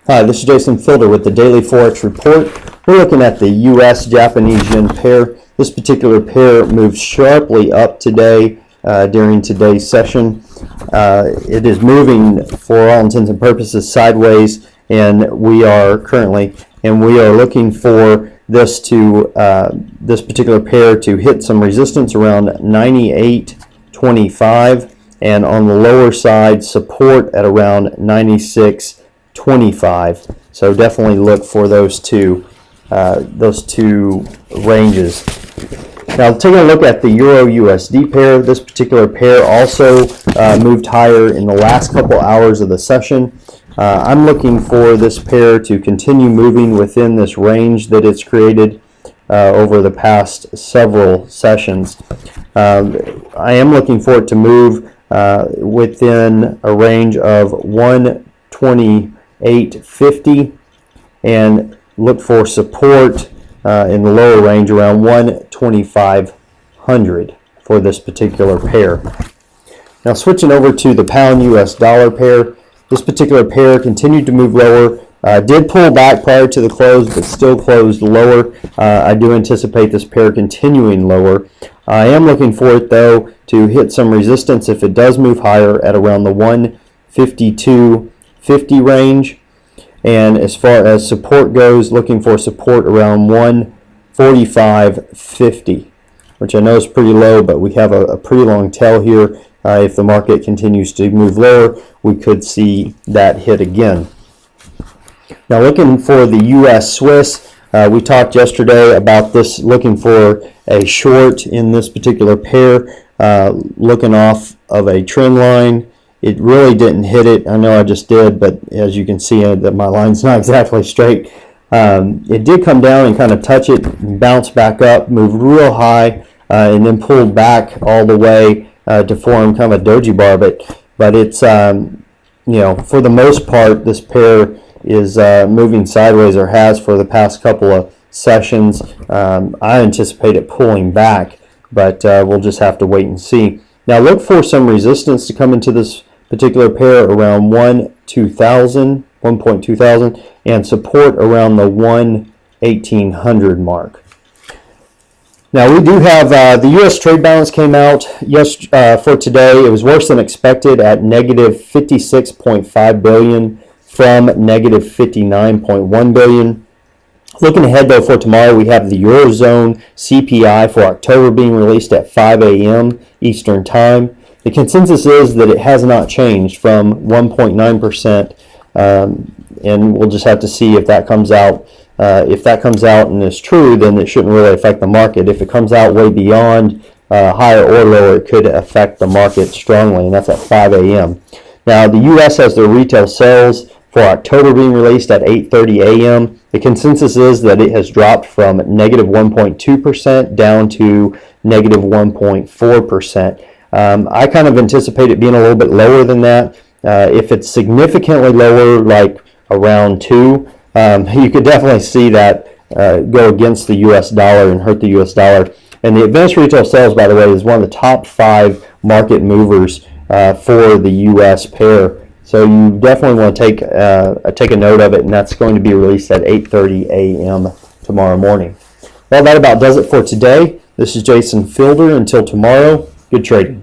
Hi, this is Jason Fielder with the Daily Forex Report. We're looking at the US-Japanese yen pair. This particular pair moved sharply up today during today's session. It is moving, for all intents and purposes, sideways, and we are looking for this particular pair to hit some resistance around 98.25, and on the lower side, support at around 96.25. So definitely look for those two ranges. Now, taking a look at the Euro USD pair, this particular pair also moved higher in the last couple hours of the session. I'm looking for this pair to continue moving within this range that it's created over the past several sessions. I am looking for it to move within a range of 128.50 and look for support in the lower range around 125.00 for this particular pair. Now, switching over to the pound US dollar pair, this particular pair continued to move lower. Did pull back prior to the close, but still closed lower. I do anticipate this pair continuing lower. I am looking for it, though, to hit some resistance if it does move higher at around the 152.50 range. And as far as support goes, looking for support around 145.50, which I know is pretty low, but we have a pretty long tail here. If the market continues to move lower, we could see that hit again. Now, looking for the US Swiss, we talked yesterday about this, looking for a short in this particular pair, looking off of a trend line. It really didn't hit it. I know I just did, but as you can see that my line's not exactly straight. It did come down and kind of touch it, bounce back up, move real high, and then pulled back all the way to form kind of a doji bar. But it's for the most part, this pair is moving sideways, or has for the past couple of sessions. I anticipate it pulling back, but we'll just have to wait and see. Now, look for some resistance to come into this particular pair around 1.2000, and support around the 1.1800 mark. Now, we do have the U.S. trade balance came out for today. It was worse than expected at negative $56.5 billion from negative $59.1 billion. Looking ahead, though, for tomorrow, we have the Eurozone CPI for October being released at 5 a.m. Eastern Time. The consensus is that it has not changed from 1.9%, and we'll just have to see if that comes out. If that comes out and is true, then it shouldn't really affect the market. If it comes out way beyond higher or lower, it could affect the market strongly, and that's at 5 a.m. Now, the U.S. has their retail sales for October being released at 8:30 a.m. The consensus is that it has dropped from negative 1.2% down to negative 1.4%. I kind of anticipate it being a little bit lower than that. If it's significantly lower, like around 2, you could definitely see that go against the U.S. dollar and hurt the U.S. dollar. And the advanced retail sales, by the way, is one of the top 5 market movers for the U.S. pair. So you definitely want to take a note of it, and that's going to be released at 8:30 a.m. tomorrow morning. Well, that about does it for today. This is Jason Fielder. Until tomorrow, good trading.